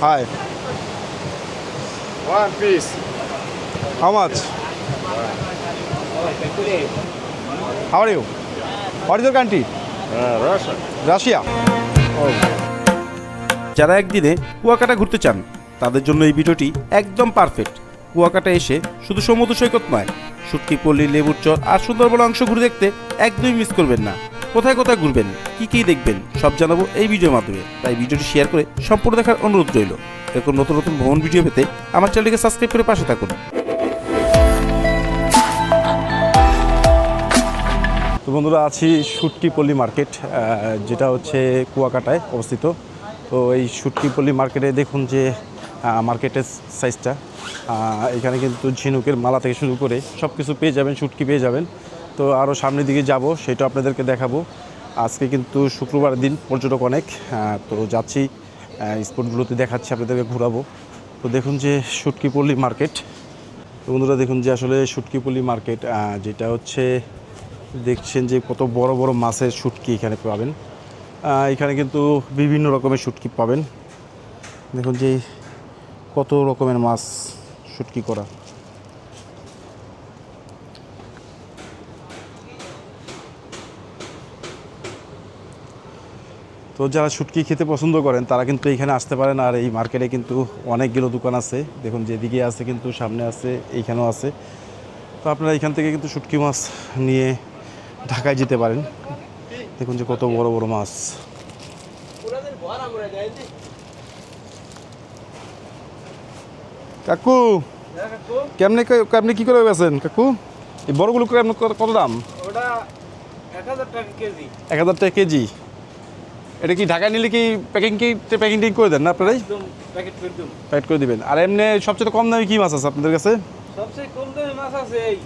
Hi. One piece. How much? How are you? What is your country? Russia. Russia. যারা একদিনে কুয়াকাটা ঘুরতে চান তাদের জন্য এই ভিডিওটি একদম পারফেক্ট। কুয়াকাটা এসে শুধু সমুদ্র সৈকত নয়, শুটকি পল্লী, লেবুর চর আর সুন্দরবন অংশ ঘুরে দেখতে একদমই মিস করবেন না। কোথায় কোথায় ঘুরবেন, কী দেখবেন সব জানাবো এই ভিডিওর মাধ্যমে, তাই ভিডিওটি শেয়ার করে সম্পূর্ণ দেখার অনুরোধ রইল। এরকম নতুন নতুন ভ্রমণ ভিডিও পেতে আমার চ্যানেলটিকে সাবস্ক্রাইব করে পাশে থাকুন। তো বন্ধুরা, আছি শুটকি পল্লী মার্কেট, যেটা হচ্ছে কুয়াকাটায় অবস্থিত। তো এই শুটকি পল্লী মার্কেটে দেখুন যে মার্কেটের সাইজটা, এখানে কিন্তু ঝিনুকের মালা থেকে শুরু করে সব কিছু পেয়ে যাবেন, শুটকি পেয়ে যাবেন। তো আরও সামনের দিকে যাব, সেটা আপনাদেরকে দেখাবো। আজকে কিন্তু শুক্রবার দিন, পর্যটক অনেক, তো যাচ্ছি স্পটগুলোতে দেখাচ্ছি, আপনাদেরকে ঘোরাবো। তো দেখুন যে শুটকি পল্লী মার্কেট। তো বন্ধুরা দেখুন যে আসলে শুটকি পল্লী মার্কেট, যেটা হচ্ছে দেখছেন যে কত বড় বড় মাছের শুটকি এখানে পাবেন। এখানে কিন্তু বিভিন্ন রকমের শুটকি পাবেন। দেখুন যে কত রকমের মাছ শুটকি করা। তো যারা শুটকি খেতে পছন্দ করেন তারা কিন্তু এখানে আসতে পারেন। আর এই মার্কেটে কিন্তু অনেকগুলো দোকান আছে, দেখুন যেদিকে আছে কিন্তু সামনে আছে, এইখানেও আছে। তো আপনারা এখান থেকে কিন্তু শুটকি মাছ নিয়ে ঢাকায় যেতে পারেন। দেখুন যে কত বড় বড় মাছ। কাকু কেমনে কেমনে কি করে বেছেন কাকু? এই বড়গুলো কত দাম? ওটা 1000 টাকা কেজি। 1000 টাকা কেজি। এটা কি ঢাকায় নিলে কি প্যাকিং করে দেন না আপনারাই? একদম প্যাকেট করে দিন। প্যাকেট করে দিবেন। আর এমনি সবচেয়ে কম দামে কি মাছ আছে আপনাদের কাছে? সবচেয়ে কম দামে মাছ আছে এই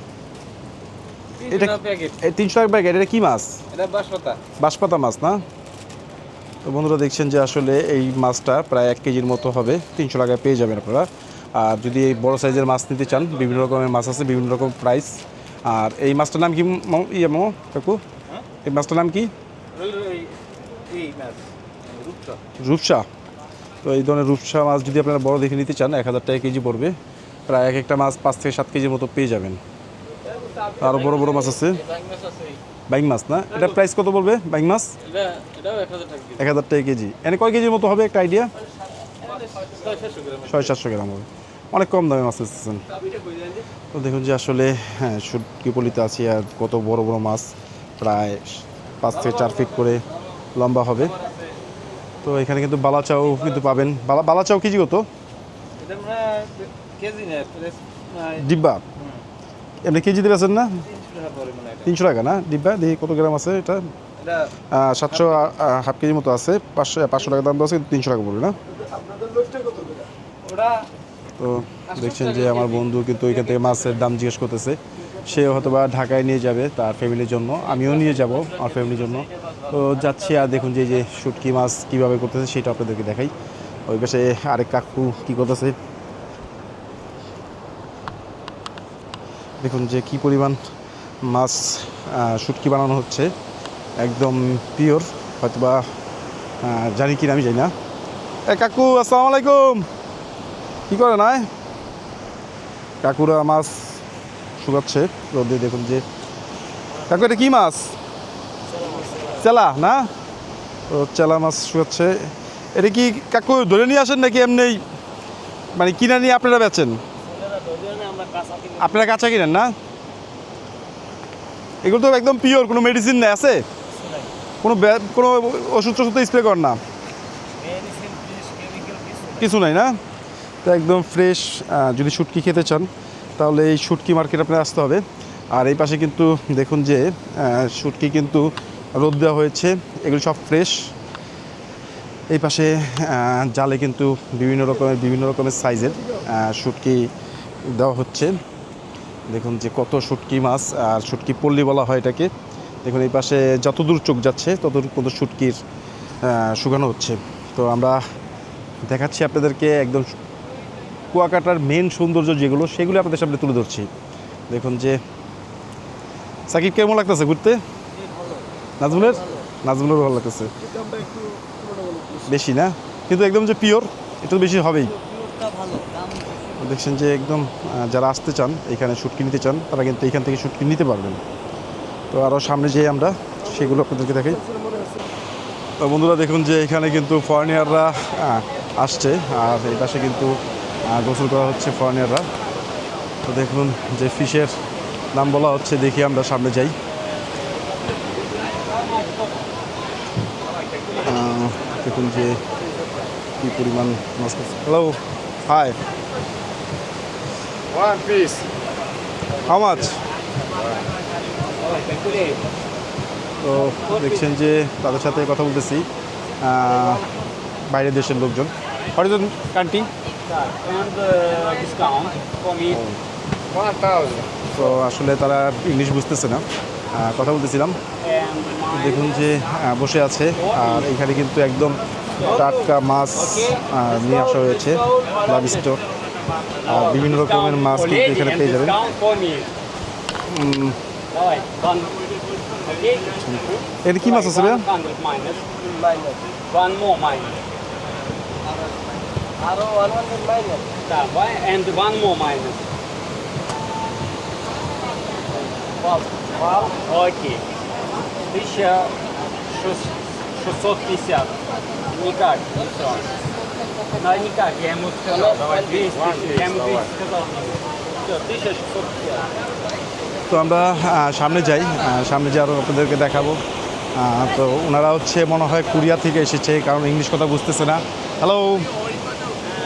এটা 300 টাকা প্যাকেট। এই 300 টাকা প্যাকেট। এটা কি মাছ? এটা বাঁশপাতা। বাঁশপাতা মাছ না? তো বন্ধুরা দেখছেন যে আসলে এই মাছটা প্রায় 1 কেজির মতো হবে, 300 টাকায় পেয়ে যাবেন আপনারা। আর যদি এই বড় সাইজের মাছ নিতে চান, বিভিন্ন রকমের মাছ আছে, বিভিন্ন রকম প্রাইস। আর এই মাছটার নাম কি কাকু? এই মাছটার নাম কি? এই মাছ রূপচা। রূপসা। তো এই ধরনের রূপসা মাছ যদি আপনারা বড় দেখে নিতে চান, 1000 টাকা কেজি পড়বে। প্রায় এক একটা মাছ 5 থেকে 7 কেজির মতো পেয়ে যাবেন। আরও বড় বড় মাছ আছে, বাইং মাছ আছে। বাইং মাছ না? এটা প্রাইস কত পড়বে বাইং মাছ? এটাও 1000 টাকা কেজি। 1000 টাকা কেজি। এনে কয় কেজির মতো হবে একটা আইডিয়া? 600 গ্রাম। 600-700 গ্রাম হবে। অনেক কম দামে মাছ এসেছেন। তো দেখুন যে আসলে হ্যাঁ, শুটকি পলিতে আছি, আর কত বড় বড় মাছ, প্রায় 5 থেকে 4 ফিট করে লম্বা হবে। তো এখানে কিন্তু বালাচাও কিন্তু পাবেন। বালাচাও কেজি কত? এটা আমরা কেজি না, ডিব্বা এমনি কেজি দিবেছেন না? 300 টাকা পড়ে মানে এটা। 300 টাকা না ডিব্বা? দেখি কত গ্রাম আছে এটা। এটা 700 হাফ কেজির মতো আছে। 500 টাকা দাম দেওয়া আছে, 300 টাকা পড়বে না? ওটা তো দেখছেন যে আমার বন্ধু কিন্তু ওইখান থেকে মাছের দাম জিজ্ঞেস করতেছে। সে হয়তো বা ঢাকায় নিয়ে যাবে তার ফ্যামিলির জন্য, আমিও নিয়ে যাব আমার ফ্যামিলির জন্য। তো যাচ্ছি, আর দেখুন যে এই যে শুটকি মাছ কীভাবে করতেছে সেটা আপনাদেরকে দেখাই। ওই পাশে আরেক কাকু কী করতেছে, দেখুন যে কী পরিমাণ মাছ শুটকি বানানো হচ্ছে, একদম পিওর। হয়তোবা জানি কি না আমি জানি না। কাকু আসসালামু আলাইকুম, কী করে নাই? কাকুরা মাছ শুকাচ্ছে রোদে। দেখুন যে কাকু এটা কী মাছ? চেলা না? তো চেলা মাছ শুকাচ্ছে। এটা কি কাকু ধরে নিয়ে আসেন নাকি এমনি মানে কিনে নিয়ে আপনারা বেচেন? আপনারা কাঁচা কিনেন না? এগুলো তো একদম পিওর, কোনো মেডিসিন নেই আছে? কোনো কোনো ওষুধ টষুধ স্প্রে করেন না? কিছু নাই না? তো একদম ফ্রেশ। যদি শুটকি খেতে চান তাহলে এই শুটকি মার্কেট আপনার আসতে হবে। আর এই পাশে কিন্তু দেখুন যে শুটকি কিন্তু রোদ দেওয়া হয়েছে, এগুলো সব ফ্রেশ। এই পাশে জালে কিন্তু বিভিন্ন রকমের সাইজের শুটকি দেওয়া হচ্ছে। দেখুন যে কত শুটকি মাছ, আর শুটকি পল্লী বলা হয় এটাকে। দেখুন এই পাশে যতদূর চোখ যাচ্ছে ততদূর পর্যন্ত শুটকির শুকানো হচ্ছে। তো আমরা দেখাচ্ছি আপনাদেরকে একদম কুয়াকাটার মেন সৌন্দর্য যেগুলো, সেগুলো আপনাদের সামনে তুলে ধরছি। দেখুন যে সাকিব কেমন লাগতেছে ঘুরতে? নাজমুলের ভালো লাগতেছে বেশি না? কিন্তু একদম যে পিওর একটু বেশি হবেই। পিওরটা ভালো, দাম তো দেখছেন যে একদম যারা আসতে চান এখানে শুটকি নিতে চান তারা কিন্তু এখান থেকে শুটকি নিতে পারবেন। তো আরও সামনে যেয়ে আমরা সেগুলো আপনাদেরকে দেখাই। তো বন্ধুরা দেখুন যে এখানে কিন্তু ফরেনিয়াররা আসছে, আর এই পাশে কিন্তু গোসল করা হচ্ছে ফরেনিয়াররা। তো দেখুন যে ফিশের নাম বলা হচ্ছে, দেখি আমরা সামনে যাই। দেখুন যে কী পরিমাণ মাছ। Hello, hi, One piece. How much? তো দেখছেন যে তাদের সাথে কথা বলতেছি, বাইরের দেশের লোকজন। What is country? And discount for me. 1,000. তো আসলে তারা ইংলিশ বুঝতেছে না, কথা বলতেছিলাম। And দেখুন যে বসে আছে, আর এখানে কিন্তু একদম টাটকা মাছ নিয়ে আসা হয়েছে, লাভ স্টোর। আর বিভিন্ন রকমের মাছ কিন্তু এখানে পেয়ে যাবেন। discount for me. Right, one. Okay. এটা কী মাছ আছে ভাইয়া? 100 minus. One more minus. আরো 100 minus. Why? And one more minus. Wow. Окей. 1650. Никак, не все. Ну, никак, я ему сказал, давай 200. Я ему 200 сказал. Все, 1650. তো আমরা সামনে যাই, সামনে যে আরও আপনাদেরকে দেখাবো। তো ওনারা হচ্ছে মনে হয় কোরিয়া থেকে এসেছে, কারণ ইংলিশ কথা বুঝতেছে না। Hello,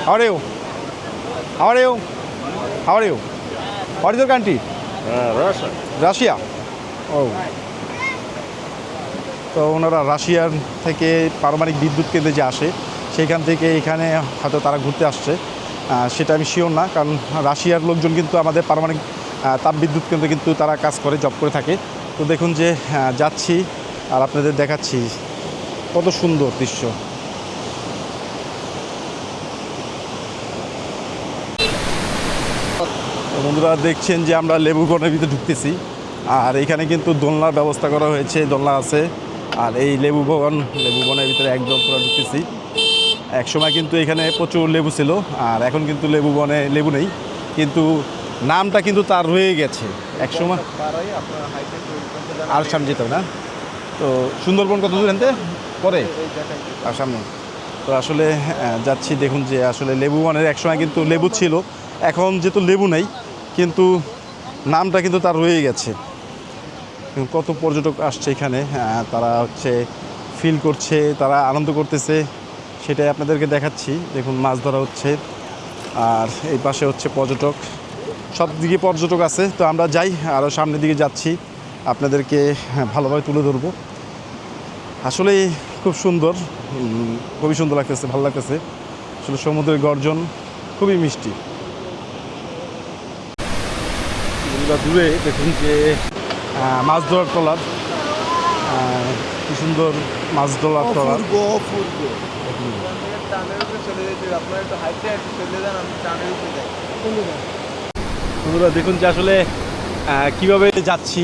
how are you? How are you? How are you? What is your country? Russia. Russia. ও, তো ওনারা রাশিয়ার থেকে পারমাণবিক বিদ্যুৎ কেন্দ্রে যে আসে সেইখান থেকে এখানে হয়তো তারা ঘুরতে আসছে, সেটা আমি শিওর না, কারণ রাশিয়ার লোকজন কিন্তু আমাদের পারমাণবিক তাপবিদ্যুৎ কেন্দ্রে কিন্তু তারা কাজ করে, জব করে থাকে। তো দেখুন যে যাচ্ছি আর আপনাদের দেখাচ্ছি কত সুন্দর দৃশ্য। তো বন্ধুরা দেখছেন যে আমরা লেবুবনের ভিতরে ঢুকতেছি, আর এখানে কিন্তু দোলনার ব্যবস্থা করা হয়েছে, দোলনা আছে। আর এই লেবুবনের ভিতরে একদম পুরো ঢুকতেছি। একসময় কিন্তু এখানে প্রচুর লেবু ছিল, আর এখন কিন্তু লেবুবনে লেবু নেই, কিন্তু নামটা কিন্তু তার রয়ে গেছে একসময়। আর সামনে যেতে হবে না? তো সুন্দরবন কত দূর আনতে পরে আর সামনে। তো আসলে যাচ্ছি, দেখুন যে আসলে লেবুবনের একসময় কিন্তু লেবু ছিল, এখন যেহেতু লেবু নেই কিন্তু নামটা কিন্তু তার রয়ে গেছে। কত পর্যটক আসছে এখানে, তারা হচ্ছে ফিল করছে, তারা আনন্দ করতেছে, সেটাই আপনাদেরকে দেখাচ্ছি। দেখুন মাছ ধরা হচ্ছে, আর এই পাশে হচ্ছে পর্যটক, সব দিকে পর্যটক আছে। তো আমরা যাই, আরও সামনের দিকে যাচ্ছি, আপনাদেরকে ভালোভাবে তুলে ধরবো। আসলে খুব সুন্দর, খুবই সুন্দর লাগতেছে, ভালো লাগতেছে। আসলে সমুদ্রের গর্জন খুবই মিষ্টি। দূরে দেখুন যে মাছ ধরার ট্রলার, কি সুন্দর মাছ ধরার ট্রলার। বন্ধুরা দেখুন যে আসলে কীভাবে যাচ্ছি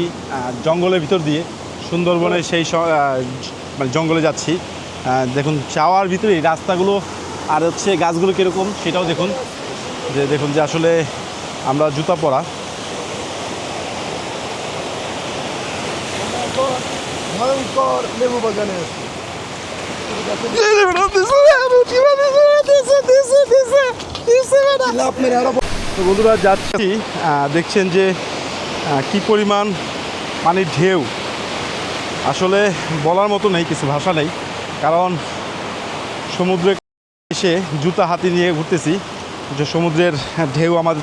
জঙ্গলের ভিতর দিয়ে, সুন্দরবনের সেই মানে জঙ্গলে যাচ্ছি। দেখুন চাওয়ার ভিতরে রাস্তাগুলো আর হচ্ছে গাছগুলো কীরকম সেটাও দেখুন, যে দেখুন যে আসলে আমরা জুতা পরা। ভয়ঙ্কর লেবু বাগানে আছে। তো বন্ধুরা যাচ্ছি, দেখছেন যে কি পরিমাণ পানির ঢেউ, আসলে বলার মতো নেই, কিছু ভাষা নেই। কারণ সমুদ্রে এসে জুতা হাতে নিয়ে ঘুরতেছি, যে সমুদ্রের ঢেউ আমার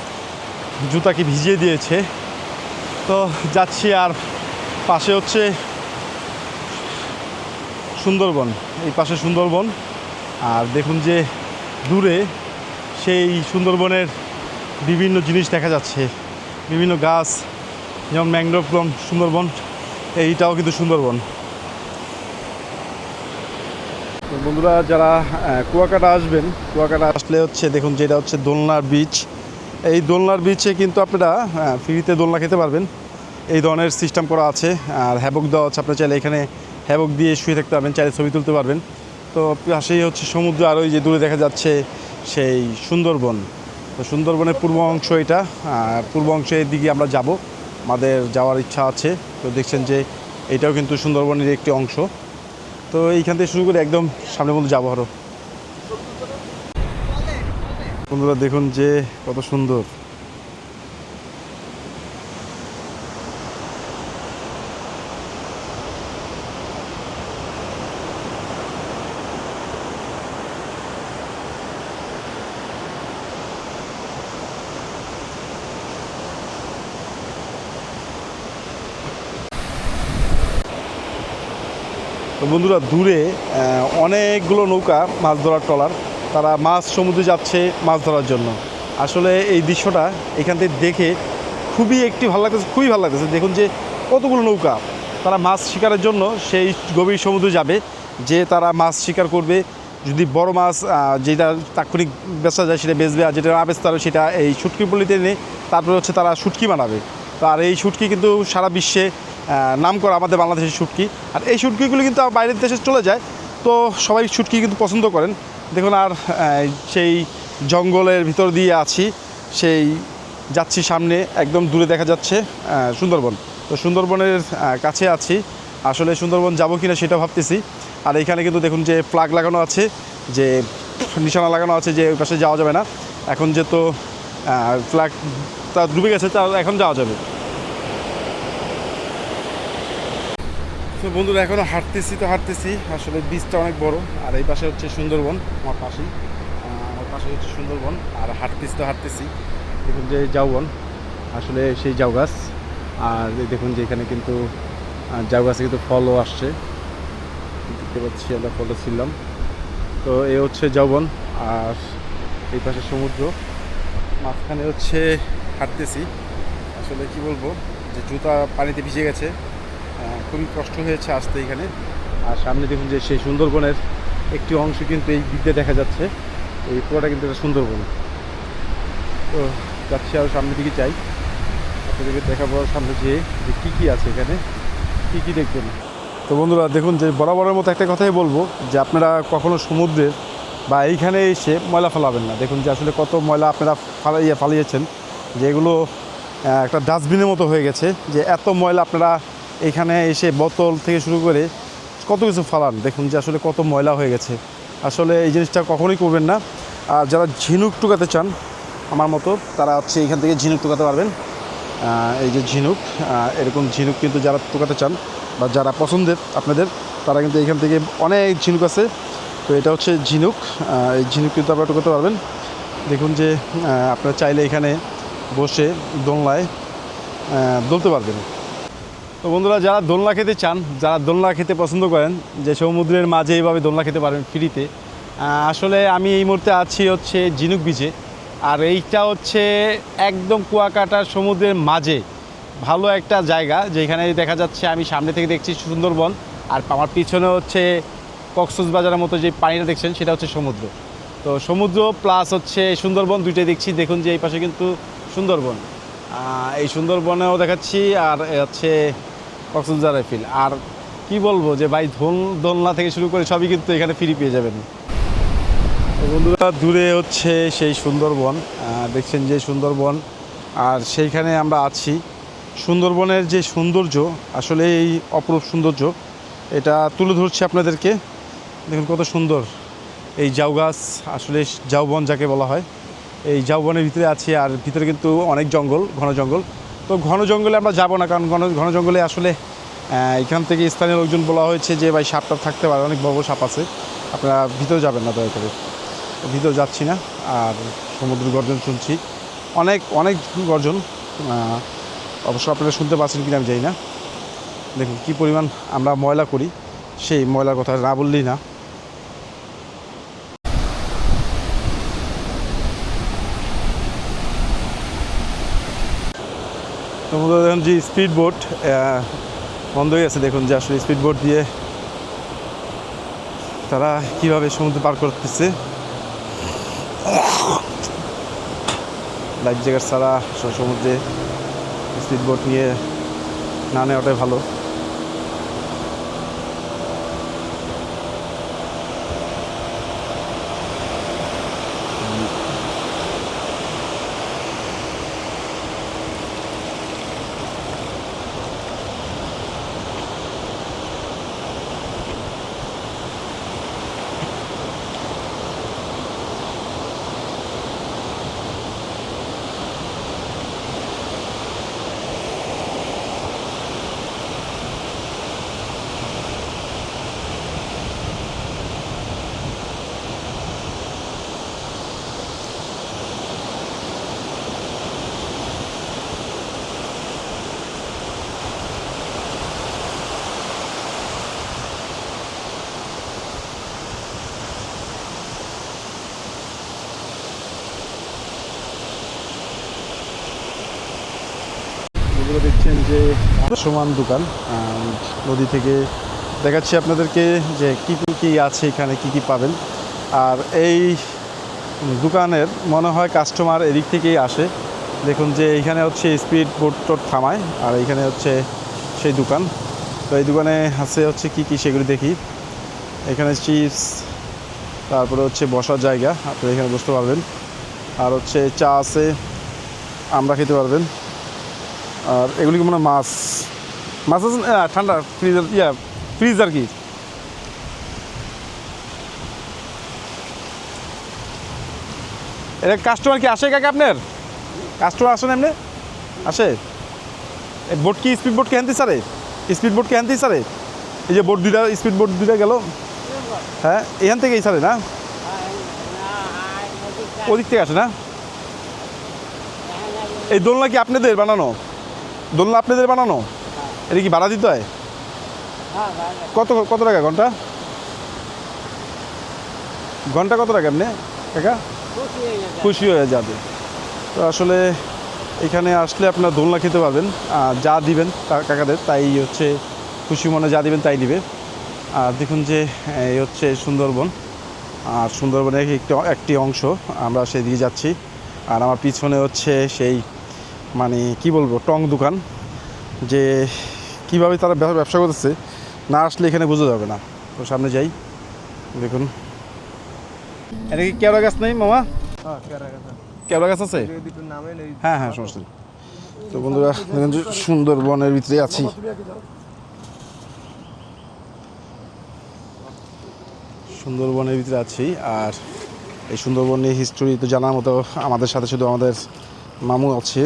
জুতাকে ভিজিয়ে দিয়েছে। তো যাচ্ছি, আর পাশে হচ্ছে সুন্দরবন, এই পাশে সুন্দরবন। আর দেখুন যে দূরে সেই সুন্দরবনের বিভিন্ন জিনিস দেখা যাচ্ছে, বিভিন্ন গাছ, যেমন ম্যাংগ্রোভ বন সুন্দরবন, এইটাও কিন্তু সুন্দরবন। তো বন্ধুরা যারা কুয়াকাটা আসবেন, কুয়াকাটা আসলে হচ্ছে দেখুন যে এটা হচ্ছে দোলনার বিচ। এই দোলনার বিচে কিন্তু আপনারা ফ্রিতে দোলনা খেতে পারবেন, এই ধরনের সিস্টেম করা আছে। আর হ্যাবক দেওয়া হচ্ছে, আপনারা চাইলে এখানে হ্যাবক দিয়ে শুয়ে থাকতে পারবেন, চাইলে ছবি তুলতে পারবেন। তো পাশেই হচ্ছে সমুদ্র, আর ওই যে দূরে দেখা যাচ্ছে সেই সুন্দরবন। তো সুন্দরবনের পূর্ব অংশ এটা, পূর্ব অংশের দিকে আমরা যাব, আমাদের যাওয়ার ইচ্ছা আছে। তো দেখছেন যে এটাও কিন্তু সুন্দরবনের একটি অংশ। তো এইখান থেকে শুরু করে একদম সামনের মধ্যে যাবো আরও। বন্ধুরা দেখুন যে কত সুন্দর। তো বন্ধুরা দূরে অনেকগুলো নৌকা, মাছ ধরার ট্রলার, তারা মাছ সমুদ্রে যাচ্ছে মাছ ধরার জন্য। আসলে এই দৃশ্যটা এখান থেকে দেখে খুবই ভালো লাগতেছে, খুবই ভালো লাগতেছে। দেখুন যে কতগুলো নৌকা, তারা মাছ শিকারের জন্য সেই গভীর সমুদ্রে যাবে, যে তারা মাছ শিকার করবে। যদি বড় মাছ যেটা তাৎক্ষণিক বেচা যায় সেটা বেচবে, আর যেটা না বেচতে পারবে সেটা এই শুটকি পল্লিতে এনে তারপরে হচ্ছে তারা শুটকি বানাবে। তো আর এই শুটকি কিন্তু সারা বিশ্বে নাম করা আমাদের বাংলাদেশের শুটকি। আর এই শুটকিগুলো কিন্তু বাইরের দেশে চলে যায়, তো সবাই শুটকি কিন্তু পছন্দ করেন। দেখুন আর সেই জঙ্গলের ভিতর দিয়ে আছি, সেই যাচ্ছি সামনে, একদম দূরে দেখা যাচ্ছে সুন্দরবন। তো সুন্দরবনের কাছে আছি, আসলে সুন্দরবন যাব কিনা সেটা ভাবতেছি। আর এইখানে কিন্তু দেখুন যে ফ্ল্যাগ লাগানো আছে, যে নিশানা লাগানো আছে যে ওই পাশে যাওয়া যাবে না। এখন যেহেতু ফ্ল্যাগটা ডুবে গেছে, তা এখন যাওয়া যাবে। তো বন্ধুরা এখনও হাঁটতেছি, আসলে বীজটা অনেক বড়। আর এই পাশে হচ্ছে সুন্দরবন, আমার পাশে হচ্ছে সুন্দরবন। আর হাঁটতেছি, দেখুন যে ঝাউবন, আসলে সেই ঝাউ গাছ। আর দেখুন যে এখানে কিন্তু ঝাউ গাছে কিন্তু ফলও আসছে, দেখতে পাচ্ছি আমরা ফলও ছিলাম। তো এ হচ্ছে ঝাউবন, আর এই পাশে সমুদ্র, মাঝখানে হচ্ছে হাঁটতেছি। আসলে কি বলবো, যে জুতা পানিতে ভিজে গেছে, খুবই কষ্ট হয়েছে আসতে এখানে। আর সামনে দেখুন যে সেই সুন্দরবনের একটি অংশ কিন্তু এই দিক দিয়ে দেখা যাচ্ছে, এই পুরোটা কিন্তু একটা সুন্দরবন। তো যাচ্ছি আরও সামনের দিকে যাই, আপনাদেরকে দেখাবো সামনে যেয়ে যে কী আছে এখানে, কী দেখবেন। তো বন্ধুরা দেখুন যে বরাবরের মতো একটা কথাই বলবো, যে আপনারা কখনো সমুদ্রের বা এইখানে এসে ময়লা ফেলাবেন না। দেখুন যে আসলে কত ময়লা আপনারা ফালিয়েছেন, যে এগুলো একটা ডাস্টবিনের মতো হয়ে গেছে, যে এত ময়লা আপনারা এখানে এসে বোতল থেকে শুরু করে কত কিছু ফালান। দেখুন যে আসলে কত ময়লা হয়ে গেছে। আসলে এই জিনিসটা কখনোই করবেন না। আর যারা ঝিনুক টুকাতে চান আমার মতো, তারা হচ্ছে এখান থেকে ঝিনুক টুকাতে পারবেন। এই যে ঝিনুক, এরকম ঝিনুক কিন্তু যারা টুকাতে চান বা যারা পছন্দের আপনাদের, তারা কিন্তু এখান থেকে অনেক ঝিনুক আছে। তো এটা হচ্ছে ঝিনুক, এই ঝিনুক কিন্তু আপনারা টুকাতে পারবেন। দেখুন যে আপনারা চাইলে এখানে বসে দোলনায় দোলতে পারবেন। তো বন্ধুরা যারা দোলনা খেতে চান, যারা দোলনা খেতে পছন্দ করেন, যে সমুদ্রের মাঝে এইভাবে দোলনা খেতে পারেন ফ্রিতে। আসলে আমি এই মুহূর্তে আছি হচ্ছে ঝিনুক বিচে, আর এইটা হচ্ছে একদম কুয়াকাটার সমুদ্রের মাঝে ভালো একটা জায়গা, যেখানে দেখা যাচ্ছে আমি সামনে থেকে দেখছি সুন্দরবন, আর আমার পিছনে হচ্ছে কক্সবাজারের মতো যে পানিটা দেখছেন সেটা হচ্ছে সমুদ্র। তো সমুদ্র প্লাস হচ্ছে সুন্দরবন দুইটাই দেখছি। দেখুন যে এই পাশে কিন্তু সুন্দরবন, এই সুন্দরবনেও দেখাচ্ছি, আর হচ্ছে কক্সবাজারের ফিল। আর কি বলবো যে ভাই, দোলনা থেকে শুরু করে সবই কিন্তু এখানে ফ্রি পেয়ে যাবেন। তো বন্ধুরা দূরে হচ্ছে সেই সুন্দরবন, দেখছেন যে সুন্দরবন, আর সেইখানে আমরা আছি। সুন্দরবনের যে সৌন্দর্য, আসলে এই অপরূপ সৌন্দর্য, এটা তুলে ধরছি আপনাদেরকে। দেখুন কত সুন্দর এই ঝাউ গাছ, আসলে ঝাউবন যাকে বলা হয়। এই ঝাউবনের ভিতরে আছি, আর ভিতরে কিন্তু অনেক জঙ্গল, ঘন জঙ্গল। তো ঘন জঙ্গলে আমরা যাব না, কারণ ঘন জঙ্গলে আসলে এখান থেকে স্থানীয় লোকজন বলা হয়েছে যে ভাই সাপটা থাকতে পারে, অনেক বড় সাপ আছে, আপনারা ভিতরে যাবেন না দয়া করে। ভিতরে যাচ্ছি না। আর সমুদ্র গর্জন শুনছি, অনেক গর্জন, অবশ্য আপনারা শুনতে পাচ্ছেন কিনা আমি জানি না। দেখুন কী পরিমাণ আমরা ময়লা করি, সেই ময়লার কথা না বললেই না। তো দেখুন যে স্পিড বোট বন্ধ হয়ে গেছে। দেখুন যে আসলে স্পিড বোট দিয়ে তারা কীভাবে সমুদ্র পার করতেছে। লাইফ জ্যাকেট ছাড়া সমুদ্রে স্পিড বোট নিয়ে না নেওয়াটাই ভালো। এগুলো দেখছেন যে সমান দোকান নদী থেকে দেখাচ্ছি আপনাদেরকে যে কী কী আছে এখানে কী কী পাবেন। আর এই দোকানের মনে হয় কাস্টমার এদিক থেকেই আসে। দেখুন যে এইখানে হচ্ছে স্পিড বোট টোট থামায়, আর এইখানে হচ্ছে সেই দোকান। তো এই দোকানে আছে হচ্ছে কী কী সেগুলো দেখি। এখানে চিপস, তারপরে হচ্ছে বসার জায়গা, আপনারা এখানে বসতে পারবেন। আর হচ্ছে চা আছে, আমরা খেতে পারবেন। আর এগুলি কি মনে হয় মাছ মাছ আছে ঠান্ডা ফ্রিজার ফ্রিজ আর কি। এটা কাস্টমার কি আসে কাকা আপনার? কাস্টমার আসেন এমনি আসে? এই বোট কি স্পিড বোট কি হ্যান্তি স্যারে? স্পিড বোট কি হ্যান্তি স্যারে? এই যে বোট দুইটা স্পিড বোট দুইটা গেল, হ্যাঁ এখান থেকেই স্যারে না? ওদিক থেকে আসে না? এই দোলনা কি আপনাদের বানানো? দোলনা আপনাদের বানানো? এটা কি ভাড়া দিতে হয়? কত কত টাকা ঘন্টা? ঘন্টা কত টাকা আপনি কাকা? খুশি হয়ে যাবে। তো আসলে এখানে আসলে আপনার দোলনা খেতে পারবেন, যা দিবেন কাকাদের তাই হচ্ছে খুশি মনে যা দিবেন তাই দিবে। আর দেখুন যে এই হচ্ছে সুন্দরবন, আর সুন্দরবনের একটি অংশ, আমরা সেদিকে যাচ্ছি। আর আমার পিছনে হচ্ছে সেই মানে কি বলবো টং দোকান, যে কিভাবে তারা ব্যবসা করতেছে না আসলে এখানে বোঝা যাবে না। তো সামনে যাই, দেখুন এটা কি কেওড়া গাছ নেই মামা? কেওড়া গাছ আছে? হ্যাঁ হ্যাঁ সমস্যা নেই। তো বন্ধুরা দেখুন যে সুন্দরবনের ভিতরে আছি। সুন্দরবনের ভিতরে আছি, আর এই সুন্দরবনের হিস্টোরি তো জানার মতো আমাদের সাথে শুধু আমাদের মামু আছে।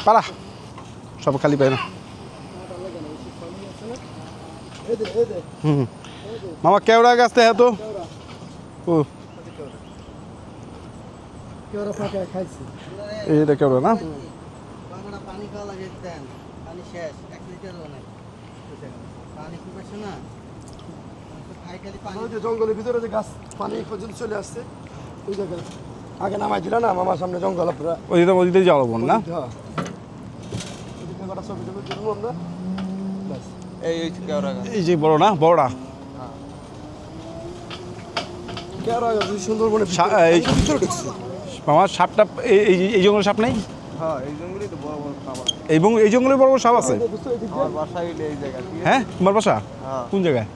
পারা সব খালি পায় না। হুম মামা কেওড়া গাছ তো হ্যাঁ তো ও এইটা কেওড়া না? পানি খাওয়া লাগে, দেন পানি শেষ, 1 লিটারও নাই। পানি খুব আসে না, খাই খালি পানি। জঙ্গলের ভিতরে যে গাছ পানি পর্যন্ত চলে আসছে ওই জায়গায় আগে নামাই দিল না মামার সামনে জঙ্গল আপনারা ওইদিকে যাওয়া বোন না? এই যে বড় না বড়টা সুন্দরবনে আমার সাপটা এই জঙ্গলে সাপ নেই? হ্যাঁ এই জঙ্গলই তো বড় বড় খাবার। এবং এই জঙ্গলে বড় বড় সাপ আছে? আমার বাসা হইলে এই জায়গা। হ্যাঁ তোমার বাসা হ্যাঁ কোন জায়গায়?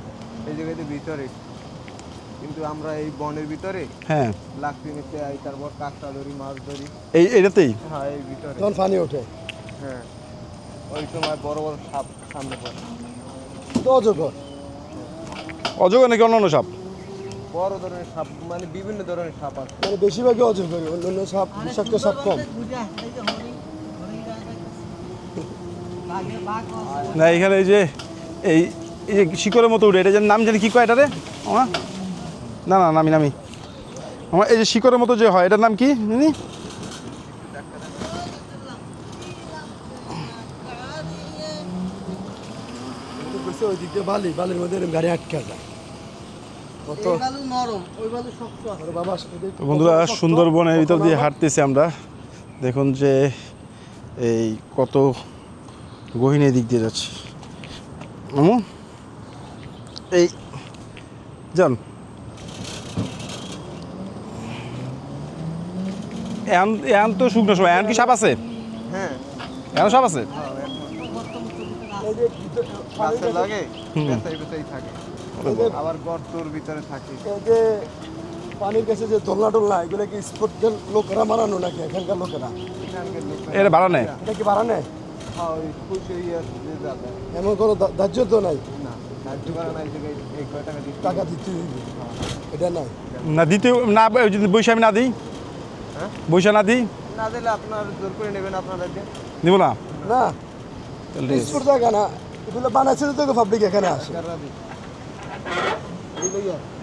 এই জায়গাতে ভিতরে, কিন্তু আমরা এই বনের ভিতরে হ্যাঁ লাকড়ি নিতে আই, তারপর কাঁকড়া ধরি, মাছ ধরি। এইটাতেই? হ্যাঁ এই ভিতরে তখন পানি ওঠে। হ্যাঁ ওই সময় বড় বড় সাপ সামনে পড়ে। তো অজগর অজগর নাকি অন্যান্য সাপ? বড় ধরনের সাপ, মানে বিভিন্ন ধরনের সাপ আছে, মানে বেশিরভাগই অজগর, অন্যান্য সাপ বিষাক্ত সাপ কম। না এখানে এই যে এই এই যে শিকড়ের মতো উঠে, এটা যে নাম জানি কী কয় এটারে আমার? না না নামি নামি আমার এই যে শিকড়ের মতো যে হয় এটার নাম কি জানি? ওই দিক দিয়ে বালি, বালির মধ্যে গাড়ি আটকে যায়। এই বালু নরম, ওই বালু শক্ত আছে। আরে বাবা তো বন্ধুরা সুন্দরবনের ভিতর দিয়ে হাঁটতেছি আমরা। দেখুন যে এই কত গহীন দিক দিয়ে যাচ্ছে। এই যান এখন তো শুকনো সময়, এখন কি সাপ আছে? হ্যাঁ এখন সাপ আছে? এই যে গাছে লাগে, বেঁচাই বেঁচাই থাকে, আবার গর্তর ভিতরে থাকে। এই যে পানির কাছে যে দোলনা টোলনা, এগুলো কি স্পোর্টদের লোকেরা বানানো নাকি এখানকার লোকেরা? এখানকার লোকেরা। এটা ভাড়া নেয়? এটা কি ভাড়া নেয়? হ্যাঁ ওই খুশি যে যাবে, এমন কোনো ধার্য তো নাই। না ধার্য করা নাই, এই কয় টাকা দিতে টাকা দিতে হইবে, এটা নাই। না দিতে না, যদি বৈশা আমি না দিই, হ্যাঁ বৈশা না দিই, না দিলে আপনার জোর করে নেবেন আপনারা দিয়ে। দিব না? না স্পোর্ট জায়গা না, এগুলো বানাইছে তো পাবলিক এখানে আসে।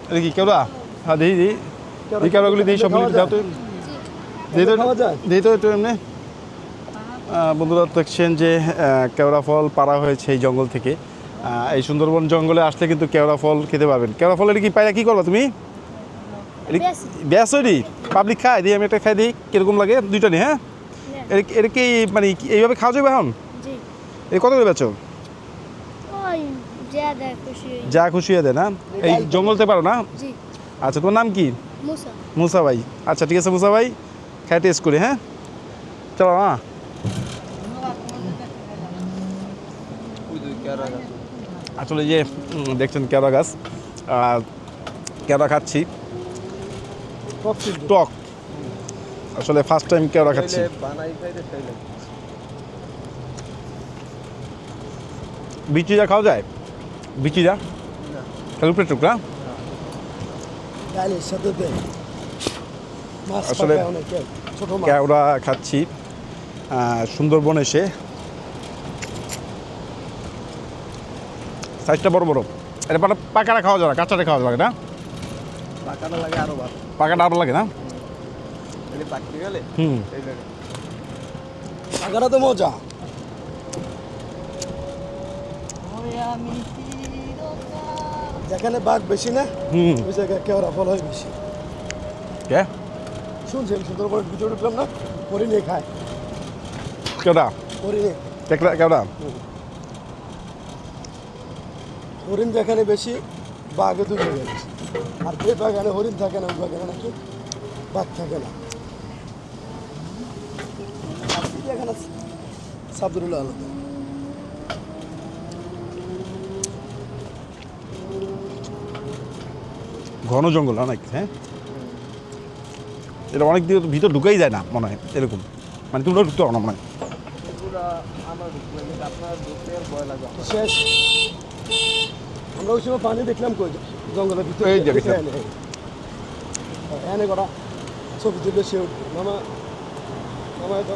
এটা কি কেওড়া? হ্যাঁ দিই দিই এই কেওড়াগুলি দিই, সবগুলি দাও তো, দিই তো দিই তো একটু এমনি। বন্ধুরা দেখছেন যে কেওড়া ফল পাড়া হয়েছে এই জঙ্গল থেকে। এই সুন্দরবন জঙ্গলে আসলে কিন্তু কেওড়া ফল খেতে পারবেন। কেওড়া ফল এটা কি পাইলে কী করবা তুমি? ব্যাস ওইটি পাবলিক খায় দিই, আমি একটা খাই দিই, কীরকম লাগে দুইটা নিই। হ্যাঁ এটা কি মানে এইভাবে খাওয়া যাবে এখন? জি এই কত করে বেচো? ওই যা দেয় খুশি হই। যা খুশি হয়ে দেয় না? এই জঙ্গলতে পারো না? জি আচ্ছা, তোমার নাম কি? মুসা মুসা ভাই। আচ্ছা ঠিক আছে মুসা ভাই, খাই টেস্ট করি। হ্যাঁ চলো। হ্যাঁ আসলে এই যে দেখছেন কেওড়া গাছ, কেওড়া খাচ্ছি, টক। আসলে ফার্স্ট টাইম কেওড়া খাচ্ছি। বিচিটা খাওয়া যায়? বিচিটা টুকরা টুকরা ডালের সাথে দেয় মাছ আসলে পাকায় অনেকে ছোট মাছ কেওড়া খাচ্ছি সুন্দরবন এসে। সাইজটা বড় বড়। এটা পাকাটা খাওয়া যায় না, কাঁচাটা খাওয়া লাগে না? পাকাটা লাগে আরো ভালো পাকাটা আরো লাগে না? এটা পাকতে গেলে হুম। এই লাগে পাকাটা তো মজা যেখানে বাঘ বেশি না হুম। ওই জায়গায় কেওড়া ফল হয় বেশি কে শুনছি আমি সুন্দরবনের ভিডিও ঢুকলাম না হরিণে খায় কেওড়া? হরিণে কেওড়া হরিণ যেখানে বেশি বাঘে দুই জায়গায় বেশি আর যে বাগানে হরিণ থাকে না ওই বাগানে নাকি বাঘ থাকে না এখানে সাবদুল্লাহ আলাদা ঘন জঙ্গল অনেক। হ্যাঁ এটা অনেক দিকে ভিতর ঢুকাই যায় না মনে হয়, এরকম মানে তোমরা ঢুকতে পারো না মনে হয়। শেষ আমরা ওই সময় পানি দেখলাম কই জঙ্গলের ভিতরে এই যে দেখলাম। এনে করা ছবি তুললে সে মামা মামা তো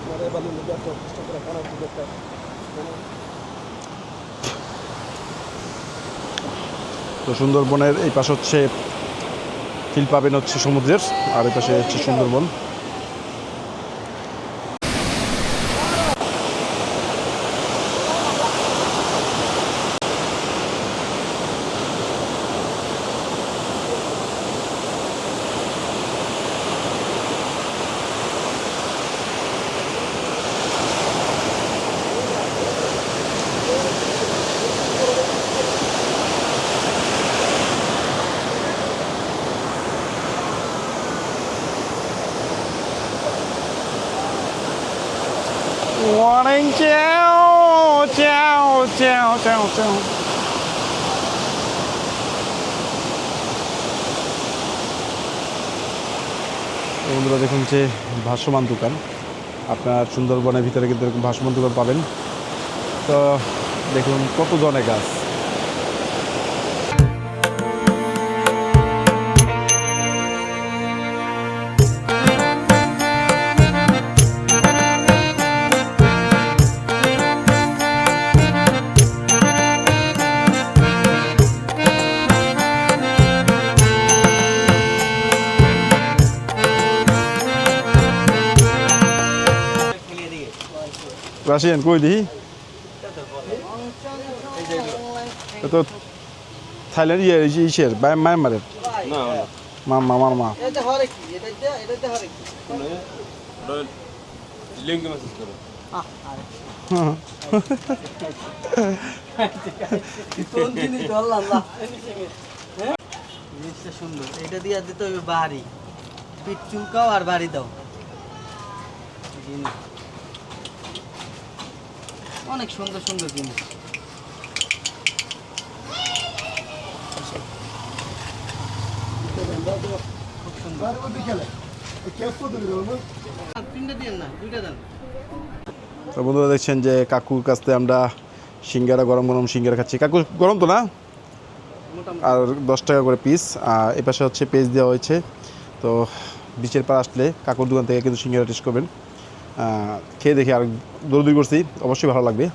মানে বালির মধ্যে এত কষ্ট করে খানা তুলে একটা তো সুন্দরবনের এই পাশে হচ্ছে ফিল পাবেন হচ্ছে সমুদ্রের, আর এই পাশে হচ্ছে Sundarban. Morning, ciao, ciao, ciao, ciao, ciao. বন্ধুরা দেখুন যে ভাসমান দোকান, আপনার সুন্দরবনের ভিতরে কিন্তু এরকম ভাসমান দোকান পাবেন। তো দেখুন কত ধরনের গাছ। রাশিয়ান কই দিই তো থাইল্যান্ড ইসের মায়ানমারের মামা এটা হরে কি এটা হরে কি লিঙ্গ মেসেজ করো। কোন জিনিস ধরলাম না জিনিসটা সুন্দর। এটা দিয়ে দিতে হবে বাড়ি, পিঠ চুলকাও আর বাড়ি দাও। জিনিস অনেক সুন্দর সুন্দর জিনিস। খুব সুন্দর। তিনটা দিন না, দুইটা দেন। তো বন্ধুরা দেখছেন যে কাকুর কাছ থেকে আমরা সিঙ্গারা, গরম গরম সিঙ্গারা খাচ্ছি। কাকু গরম তো না? আর 10 টাকা করে পিস। আর এ পাশে হচ্ছে পেজ দেওয়া হয়েছে। তো বিচের পার আসলে কাকুর দোকান থেকে কিন্তু সিঙ্গারা টেস্ট করবেন। খেয়ে দেখে আর দৌড়দৌড়ি করছি, অবশ্যই ভালো লাগবে।